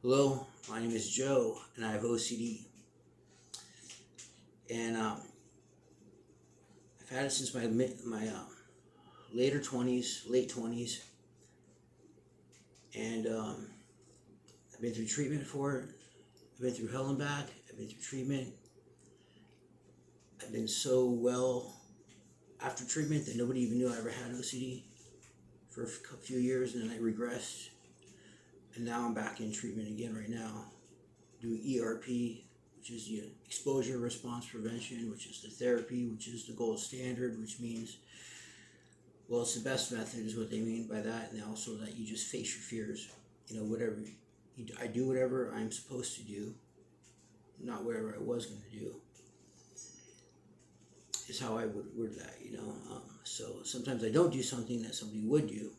Hello, my name is Joe, and I have OCD. And I've had it since my later 20s, late 20s, and I've been through treatment for it. I've been through hell and back. I've been through treatment. I've been so well after treatment that nobody even knew I ever had OCD for a few years, and then I regressed, and now I'm back in treatment again right now, doing ERP, which is the exposure response prevention, which is the therapy, which is the gold standard, which means, well, it's the best method is what they mean by that, and also that you just face your fears. I do whatever I'm supposed to do, not whatever I was going to do, is how I would word that. So sometimes I don't do something that somebody would do,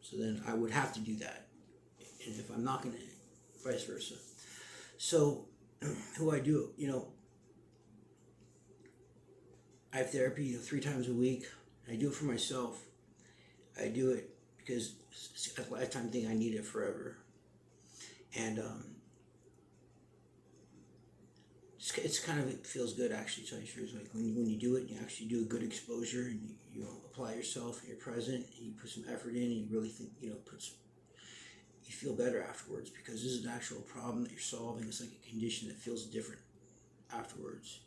so then I would have to do that, and if I'm not going to, vice versa. So who I do, I have therapy 3 times a week. I do it for myself. I do it because it's a lifetime thing. I need it forever. And it's kind of, it feels good actually. So it's like when you do it, you actually do a good exposure, and you apply yourself, and you're present, and you put some effort in, and you really think, you feel better afterwards, because this is an actual problem that you're solving. It's like a condition that feels different afterwards.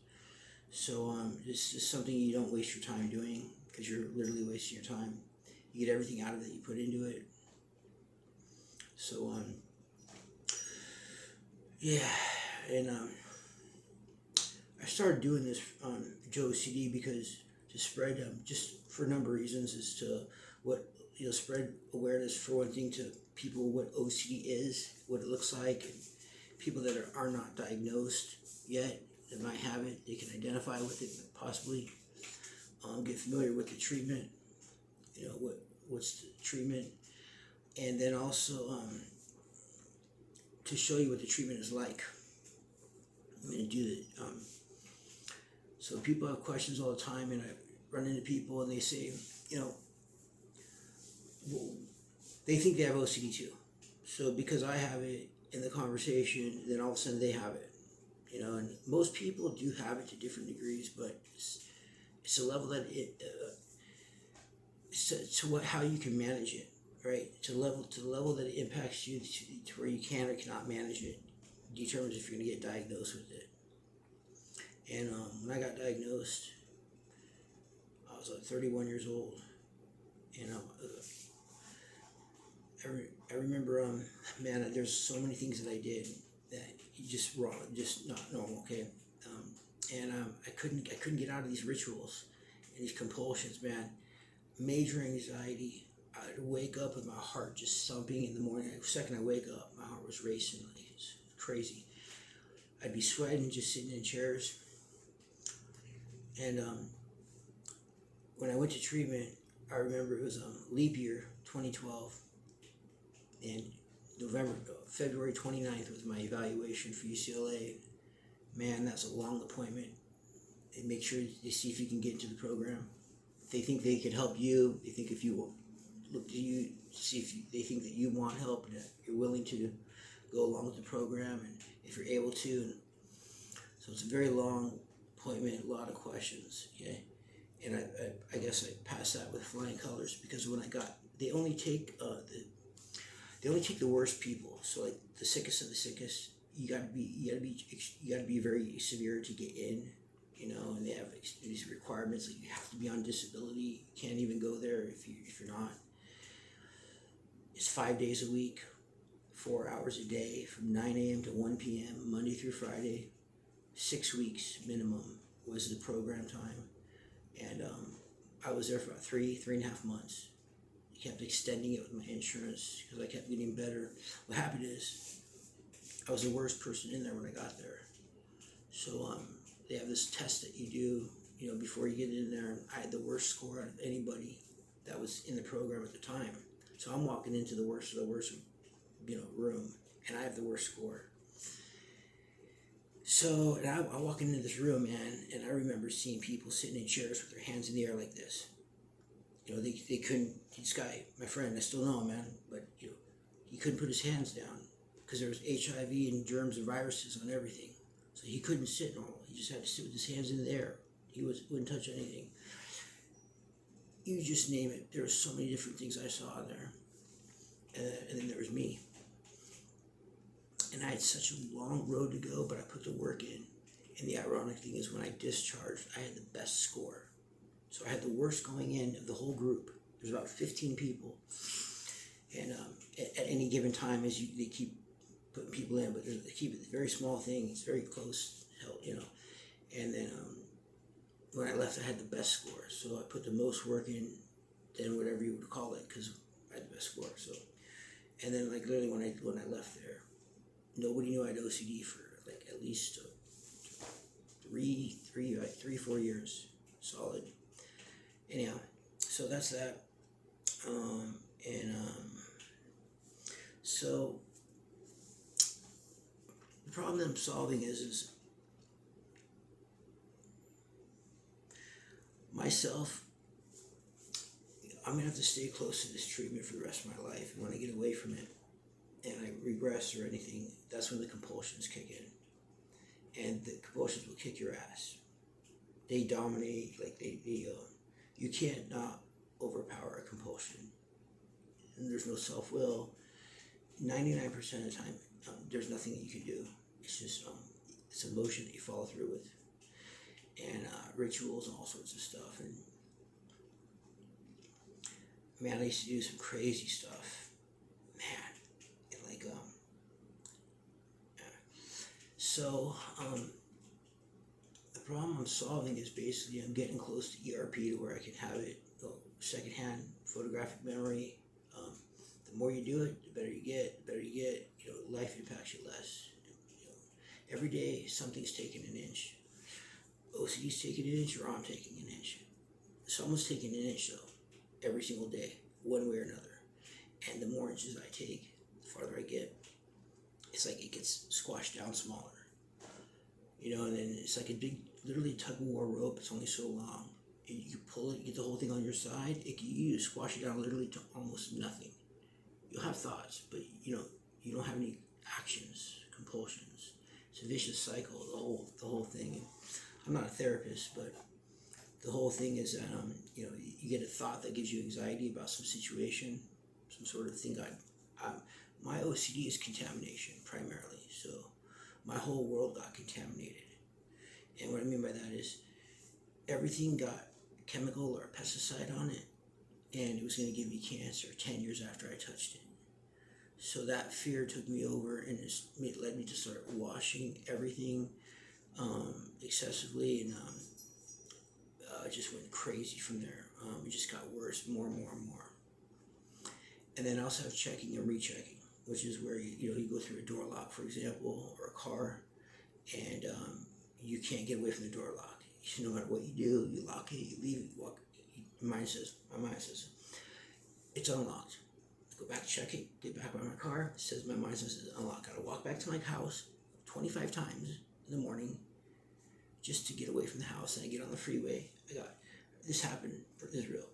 So it's just something you don't waste your time doing, because you're literally wasting your time. You get everything out of it you put into it. So yeah, and I started doing this JOCD because to spread just for a number of reasons, is to spread awareness, for one thing, to people what OCD is, what it looks like, and people that are not diagnosed yet that might have it, they can identify with it possibly, get familiar with the treatment, what's the treatment, and then also to show you what the treatment is like. I'm going to do that. So people have questions all the time, and I run into people and they say, they think they have OCD too. So because I have it in the conversation, then all of a sudden they have it. And most people do have it to different degrees, but it's a level that how you can manage it, right? To the level that it impacts you, to where you can or cannot manage it, determines if you're going to get diagnosed with it. And when I got diagnosed, I was like 31 years old, and I remember, man, there's so many things that I did that just wrong, just not normal. Okay, and I couldn't get out of these rituals and these compulsions, man. Major anxiety. I'd wake up with my heart just thumping in the morning. The second I wake up, my heart was racing like it's crazy. I'd be sweating just sitting in chairs. And when I went to treatment, I remember it was leap year 2012, and February 29th was my evaluation for UCLA. Man, that's a long appointment. They make sure they see if you can get into the program. If they think they could help you, they think if you look to you, see if they think that you want help and that you're willing to go along with the program, and if you're able to. And so it's a very long appointment, a lot of questions, okay? And I guess I passed that with flying colors, because when I got, they only take the worst people. So like the sickest of the sickest, you gotta be very severe to get in, and they have these requirements, like you have to be on disability, you can't even go there if you're not. It's 5 days a week, 4 hours a day, from 9 a.m. to 1 p.m., Monday through Friday. 6 weeks minimum was the program time. And I was there for about 3.5 months. I kept extending it with my insurance because I kept getting better. What happened is, I was the worst person in there when I got there. So they have this test that you do, before you get in there. And I had the worst score out of anybody that was in the program at the time. So I'm walking into the worst of the worst, room, and I have the worst score. So, and I walk into this room, man, and I remember seeing people sitting in chairs with their hands in the air like this. They couldn't, this guy, my friend, I still know him, man, but, he couldn't put his hands down. because there was HIV and germs and viruses on everything. So he couldn't sit normal. He just had to sit with his hands in the air. Wouldn't touch anything. You just name it. There were so many different things I saw in there. And then there was me. And I had such a long road to go, but I put the work in. And the ironic thing is when I discharged, I had the best score. So I had the worst going in of the whole group. There's about 15 people. And at any given time, they keep putting people in, but they keep it a very small thing. It's very close, And then when I left, I had the best score. So I put the most work in than whatever you would call it, because I had the best score. So, and then like literally when I left there, nobody knew I had OCD for like at least 4 years solid. Anyhow, so that's that. So the problem that I'm solving is myself. I'm gonna have to stay close to this treatment for the rest of my life. And when I get away from it and I regress or anything, that's when the compulsions kick in. And the compulsions will kick your ass. They dominate, like you can't not overpower a compulsion. And there's no self-will. 99% of the time, there's nothing that you can do. It's just it's emotion that you follow through with, and rituals and all sorts of stuff. And man, I used to do some crazy stuff, man. And like yeah. So the problem I'm solving is basically I'm getting close to ERP to where I can have it secondhand photographic memory. The more you do it, the better you get. Life impacts you less. Every day something's taking an inch. OCD's taking an inch, or I'm taking an inch. Someone's taking an inch though, every single day, one way or another. And the more inches I take, the farther I get. It's like it gets squashed down smaller. And then it's like a big, literally tug of war rope. It's only so long. And you pull it, you get the whole thing on your side. You squash it down literally to almost nothing. You'll have thoughts, but you don't have any actions, compulsions. It's a vicious cycle, the whole thing. And I'm not a therapist, but the whole thing is that you get a thought that gives you anxiety about some situation, some sort of thing. My OCD is contamination primarily, so my whole world got contaminated. And what I mean by that is everything got chemical or pesticide on it, and it was going to give me cancer 10 years after I touched it. So that fear took me over, and it led me to start washing everything excessively, and I just went crazy from there. It just got worse, more and more and more. And then I also have checking and rechecking, which is where you go through a door lock, for example, or a car, and you can't get away from the door lock. No matter what you do, you lock it, you leave it, you walk. My mind says it's unlocked. Go back, check it, get back by my car. It says my mind says it's unlocked. Gotta walk back to my house 25 times in the morning just to get away from the house. And I get on the freeway. This happened for Israel.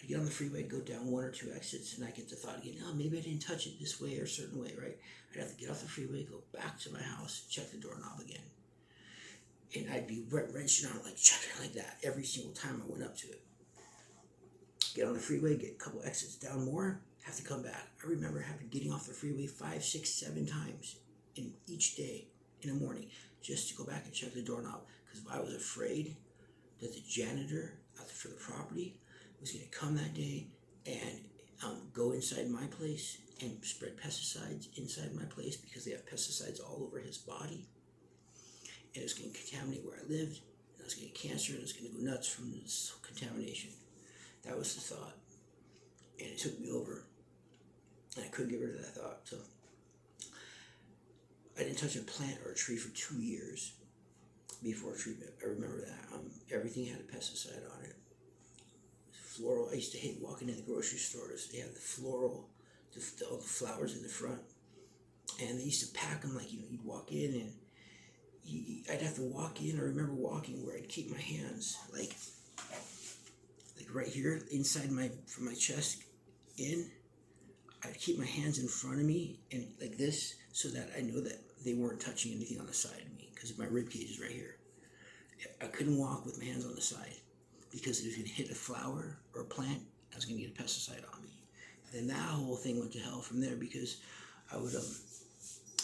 I get on the freeway, go down 1 or 2 exits, and I get the thought again, maybe I didn't touch it this way or a certain way, right? I'd have to get off the freeway, go back to my house, check the doorknob again. And I'd be wrenching on it, like checking like that every single time I went up to it. Get on the freeway, get a couple exits down more, have to come back. I remember getting off the freeway 5, 6, 7 times in each day in the morning just to go back and check the doorknob, because I was afraid that the janitor for the property was going to come that day and go inside my place and spread pesticides inside my place, because they have pesticides all over his body. And it's going to contaminate where I lived, and I was going to get cancer, and it's going to go nuts from this contamination. That was the thought, and it took me over, and I couldn't get rid of that thought. So I didn't touch a plant or a tree for 2 years before treatment. I remember that. Everything had a pesticide on it. Floral. I used to hate walking in the grocery stores. They had the floral, all the flowers in the front, and they used to pack them like you'd walk in and. I'd have to walk in. I remember walking where I'd keep my hands like right here inside from my chest in. I'd keep my hands in front of me and like this, so that I know that they weren't touching anything on the side of me, because my rib cage is right here. I couldn't walk with my hands on the side, because if it was going to hit a flower or a plant, I was going to get a pesticide on me. And then that whole thing went to hell from there, because I would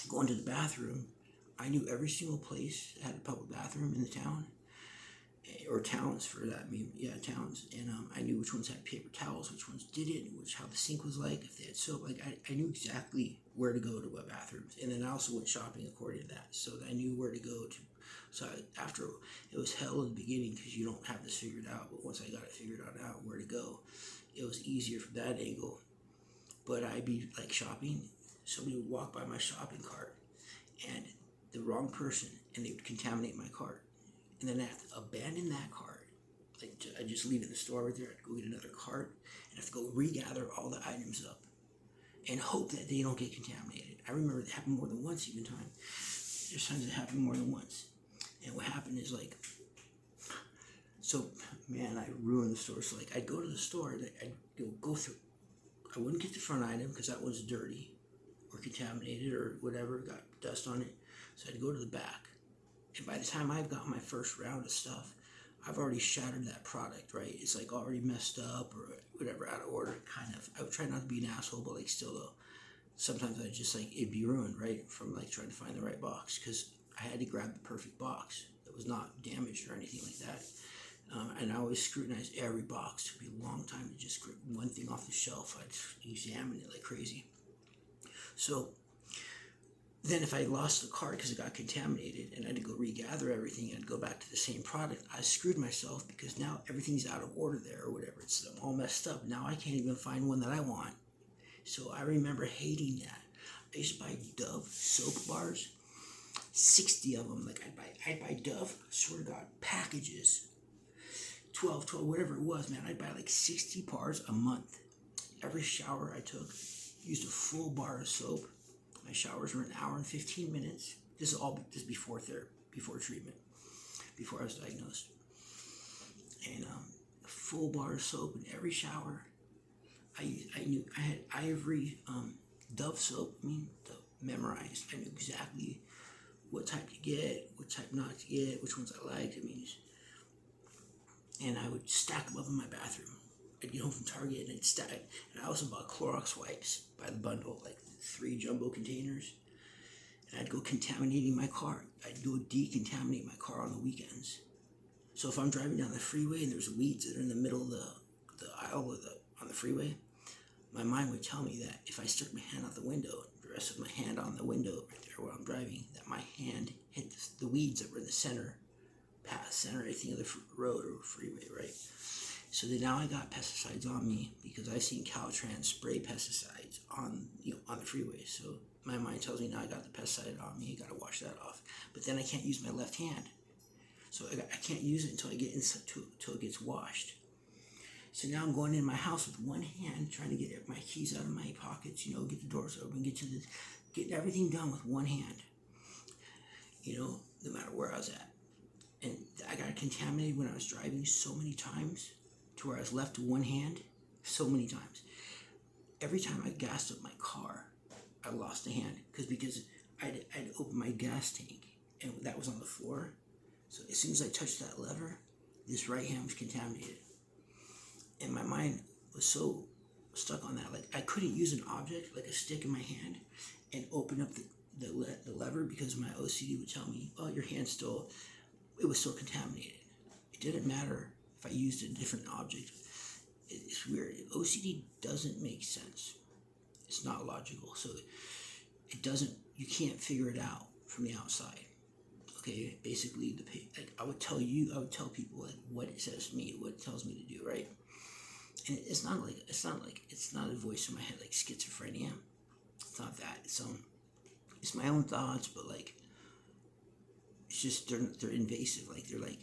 go into the bathroom. I knew every single place that had a public bathroom in the town, or towns for that. I mean, yeah, towns. And I knew which ones had paper towels, which ones didn't, how the sink was like, if they had soap. Like I knew exactly where to go to what bathrooms. And then I also went shopping according to that, so that I knew where to go to. So after, it was hell in the beginning, because you don't have this figured out. But once I got it figured out where to go, it was easier from that angle. But I'd be like shopping, somebody would walk by my shopping cart, and the wrong person, and they would contaminate my cart. And then I have to abandon that cart. Like, I just leave it in the store right there. I'd go get another cart, and I have to go regather all the items up and hope that they don't get contaminated. I remember it happened more than once, even time. There's times it happened more than once. And what happened is, like, so, man, I ruined the store. So, like, I'd go to the store, and I'd go through. I wouldn't get the front item, because that was dirty or contaminated or whatever, got dust on it. So I'd go to the back. And by the time I've got my first round of stuff, I've already shattered that product, right? It's like already messed up or whatever, out of order, kind of. I would try not to be an asshole, but like still though, sometimes I just like, it'd be ruined, right? From like trying to find the right box, because I had to grab the perfect box that was not damaged or anything like that. And I always scrutinize every box. It took me a long time to just grab one thing off the shelf. I'd examine it like crazy. So then if I lost the cart because it got contaminated and I had to go regather everything and go back to the same product, I screwed myself, because now everything's out of order there or whatever. It's all messed up. Now I can't even find one that I want. So I remember hating that. I used to buy Dove soap bars, 60 of them. Like I'd buy Dove, swear to God, packages, 12, whatever it was, man. I'd buy like 60 bars a month. Every shower I took, used a full bar of soap. My showers were an hour and 15 minutes. This is all just before therapy, before treatment, before I was diagnosed. And a full bar of soap in every shower. I knew I had Ivory Dove soap, memorized. I knew exactly what type to get, what type not to get, which ones I liked. And I would stack them up in my bathroom. I'd get home from Target and I'd stack it. And I also bought Clorox wipes by the bundle, like 3 jumbo containers. And I'd go contaminating my car. I'd go decontaminate my car on the weekends. So if I'm driving down the freeway and there's weeds that are in the middle of the aisle on the freeway, my mind would tell me that if I stuck my hand out the window, the rest of my hand on the window right there while I'm driving, that my hand hit the weeds that were in the center I think, of the road or freeway, right? So then now I got pesticides on me, because I seen Caltrans spray pesticides on the freeway. So my mind tells me now I got the pesticide on me. I got to wash that off. But then I can't use my left hand, so I can't use it until it gets washed. So now I'm going in my house with one hand, trying to get my keys out of my pockets, get the doors open, get everything done with one hand. No matter where I was at. And I got contaminated when I was driving so many times, to where I was left to one hand so many times. Every time I gassed up my car, I lost a hand, because I'd opened my gas tank and that was on the floor. So as soon as I touched that lever, this right hand was contaminated. And my mind was so stuck on that. Like I couldn't use an object, like a stick in my hand, and open up the lever, because my OCD would tell me, oh, your hand's it was still contaminated. It didn't matter if I used a different object. It's weird. OCD doesn't make sense. It's not logical. So you can't figure it out from the outside. Okay, basically, I would tell people like what it says to me, what it tells me to do, right? And it's not a voice in my head like schizophrenia. It's not that. It's my own thoughts, but like, it's just they're invasive. Like they're like,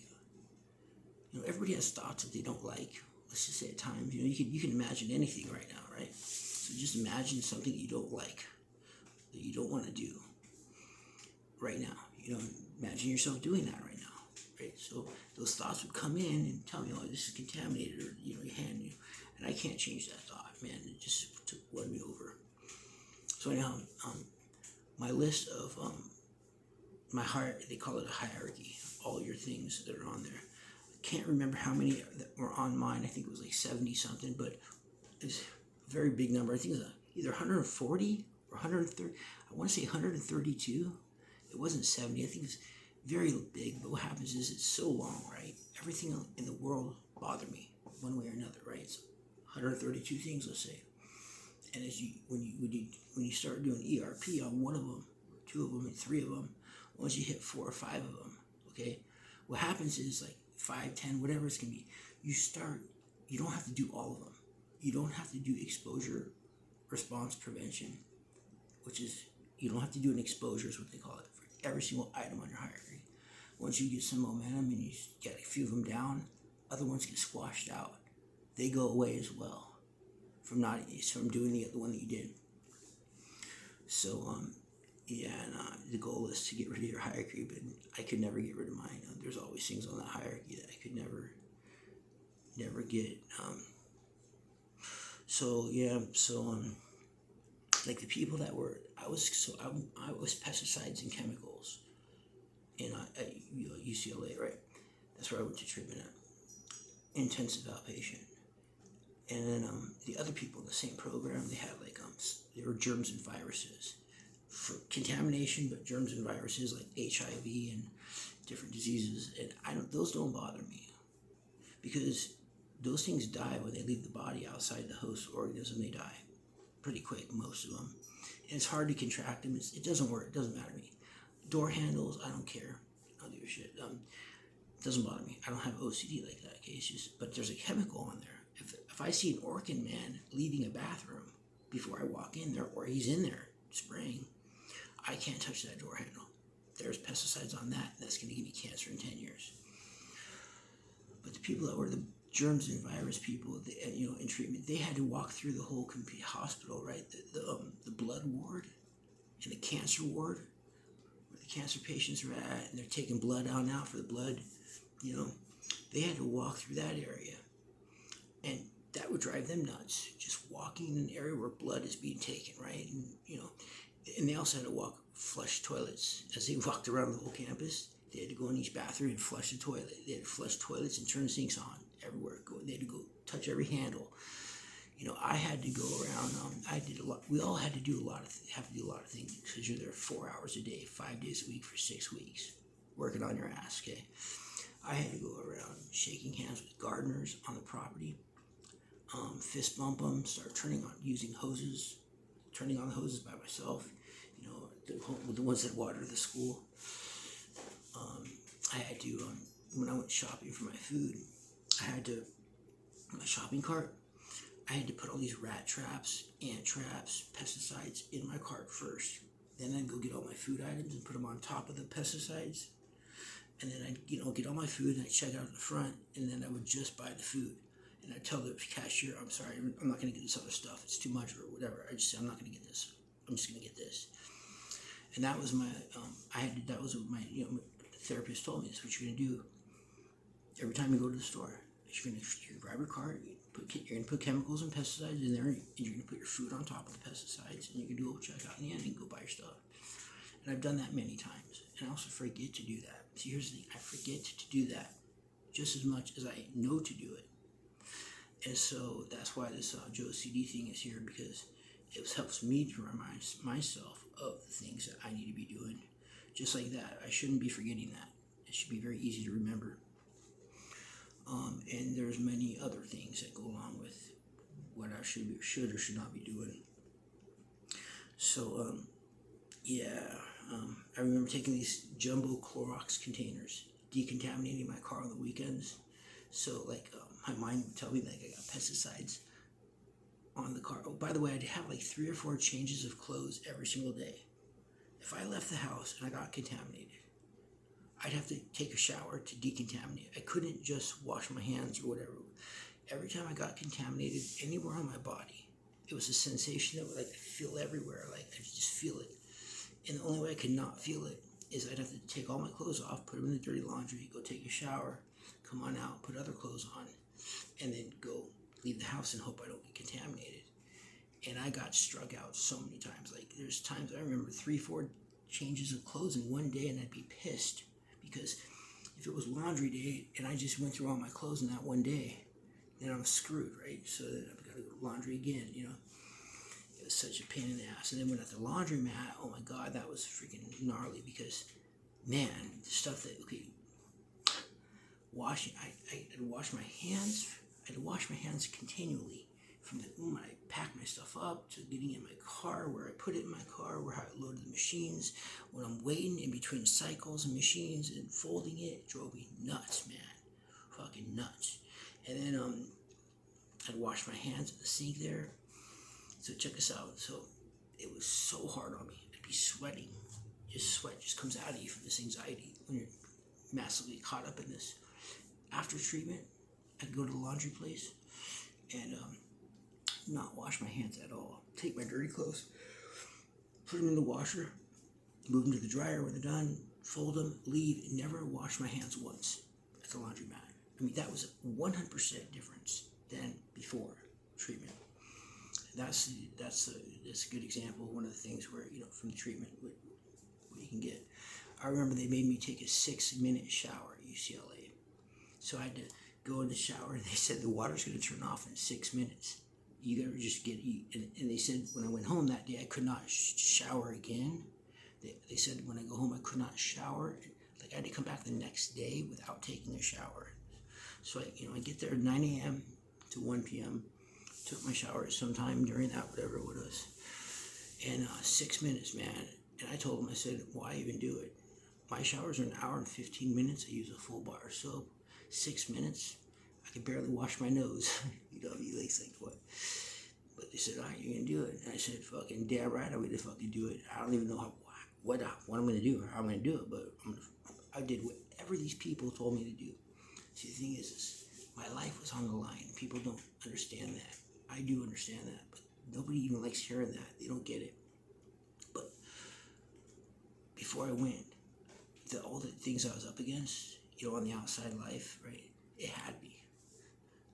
everybody has thoughts that they don't like. Let's just say at times, you can imagine anything right now, right? So just imagine something you don't like, that you don't want to do right now. Imagine yourself doing that right now, right? So those thoughts would come in and tell me, oh, this is contaminated, or your hand, and I can't change that thought, man. It just won me over. So anyhow, my list of they call it a hierarchy, all your things that are on there. I can't remember how many that were on mine. I think it was like 70 something, but it's a very big number. I think it was either 140 or 130. I want to say 132. It wasn't 70. I think it's very big, but what happens is it's so long, right? Everything in the world bothered me one way or another, right? So 132 things, let's say. And when you start doing ERP on one of them, or two of them, and three of them, once you hit 4 or 5 of them, okay, what happens is like 5, 10, whatever it's gonna be, you don't have to do all of them. You don't have to do exposure response prevention, which is, you don't have to do an exposure is what they call it, for every single item on your hierarchy. Once you get some momentum and you get a few of them down, other ones get squashed out. They go away as well from doing the one that you did. So the goal is to get rid of your hierarchy, but I could never get rid of mine. There's always things on that hierarchy that I could never get. Like the people that were, I was pesticides and chemicals in UCLA, right? That's where I went to treatment at, intensive outpatient. And then the other people in the same program, they had there were germs and viruses for contamination, but germs and viruses like HIV and different diseases. And those don't bother me, because those things die when they leave the body outside the host organism. They die pretty quick, most of them. And it's hard to contract them. It doesn't work. It doesn't matter to me. Door handles, I don't care. I don't give a shit. It doesn't bother me. I don't have OCD like that. Okay? But there's a chemical on there. If I see an Orkin man leaving a bathroom before I walk in there, or he's in there spraying, I can't touch that door handle. There's pesticides on that. That's going to give me cancer in 10 years. But the people that were the germs and virus people, in treatment, they had to walk through the whole complete hospital, right? The blood ward and the cancer ward, where the cancer patients are at, and they're taking blood out now for the blood. They had to walk through that area, and that would drive them nuts. Just walking in an area where blood is being taken, right? And they also had to flush toilets as they walked around the whole campus. They had to go in each bathroom and flush the toilet. They had to flush toilets and turn sinks on everywhere. They had to go touch every handle. I had to go around. I did a lot. We all had to do a lot of things, because you're there 4 hours a day, 5 days a week for 6 weeks, working on your ass. Okay, I had to go around shaking hands with gardeners on the property, fist bump them, start turning on the hoses by myself. The ones that water the school. I had to, when I went shopping for my food, my shopping cart, I had to put all these rat traps, ant traps, pesticides in my cart first. Then I'd go get all my food items and put them on top of the pesticides. And then I'd, get all my food, and I'd check out the front, and then I would just buy the food. And I'd tell the cashier, I'm sorry, I'm not going to get this other stuff. It's too much or whatever. I just say, I'm not going to get this. I'm just going to get this. And that was my, that was what my, therapist told me. That's what you're going to do every time you go to the store. You're going to grab your cart, you're going to put chemicals and pesticides in there, and you're going to put your food on top of the pesticides, and you can do a checkout in the end and go buy your stuff. And I've done that many times, and I also forget to do that. See, here's the thing, I forget to do that just as much as I know to do it. And so that's why this JOCD thing is here, because it helps me to remind myself of the things that I need to be doing. Just like that, I shouldn't be forgetting that. It should be very easy to remember. And there's many other things that go along with what I should or should not be doing. So, I remember taking these jumbo Clorox containers, decontaminating my car on the weekends. So, my mind would tell me, I got pesticides on the car. Oh, by the way, I'd have 3 or 4 changes of clothes every single day. If I left the house and I got contaminated, I'd have to take a shower to decontaminate. I couldn't just wash my hands or whatever. Every time I got contaminated anywhere on my body, it was a sensation that would feel everywhere. I could just feel it. And the only way I could not feel it is I'd have to take all my clothes off, put them in the dirty laundry, go take a shower, come on out, put other clothes on, and then go leave the house and hope I don't get contaminated. And I got struck out so many times. Like, there's times I remember 3-4 changes of clothes in one day, and I'd be pissed because if it was laundry day and I just went through all my clothes in that one day, then I'm screwed, right? So then I've got to go to laundry again, you know. It was such a pain in the ass. And then when at the laundromat, oh my God, that was freaking gnarly because, man, the stuff that, okay, washing, I had to wash my hands. I had to wash my hands continually from the moment I packed my stuff up to getting in my car, where I put it in my car, where I loaded the machines, when I'm waiting in between cycles and machines and folding it. It drove me nuts, man. Fucking nuts. And then I'd wash my hands at the sink there. So check this out. So it was so hard on me. I'd be sweating. Just sweat just comes out of you from this anxiety when you're massively caught up in this. After treatment, I'd go to the laundry place and not wash my hands at all. Take my dirty clothes, put them in the washer, move them to the dryer when they're done, fold them, leave, and never wash my hands once at the laundromat. I mean, that was a 100% difference than before treatment. That's a good example of one of the things where, you know, from the treatment, what you can get. I remember they made me take a 6-minute shower at UCLA. So I had to go in the shower, and they said the water's going to turn off in 6 minutes. You gotta just and they said when I went home that day, I could not shower again. They said when I go home, I could not shower. Like, I had to come back the next day without taking a shower. So I get there at 9 a.m. to 1 p.m. Took my shower sometime during that, whatever it was. And 6 minutes, man. And I told them, I said, why even do it? My showers are an hour and 15 minutes. I use a full bar of soap. 6 minutes, I could barely wash my nose. You know, you like what? But they said, all right, you're gonna do it. And I said, fucking damn right, I'm gonna fucking do it. I don't even know what I'm gonna do or how I'm gonna do it, but I did whatever these people told me to do. See, the thing is my life was on the line. People don't understand that. I do understand that, but nobody even likes hearing that. They don't get it. But before I went, all the things I was up against, you know, on the outside life, right? It had me.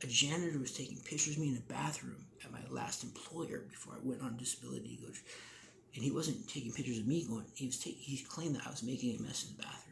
A janitor was taking pictures of me in a bathroom at my last employer before I went on disability. And he wasn't taking pictures of me going. He claimed that I was making a mess in the bathroom.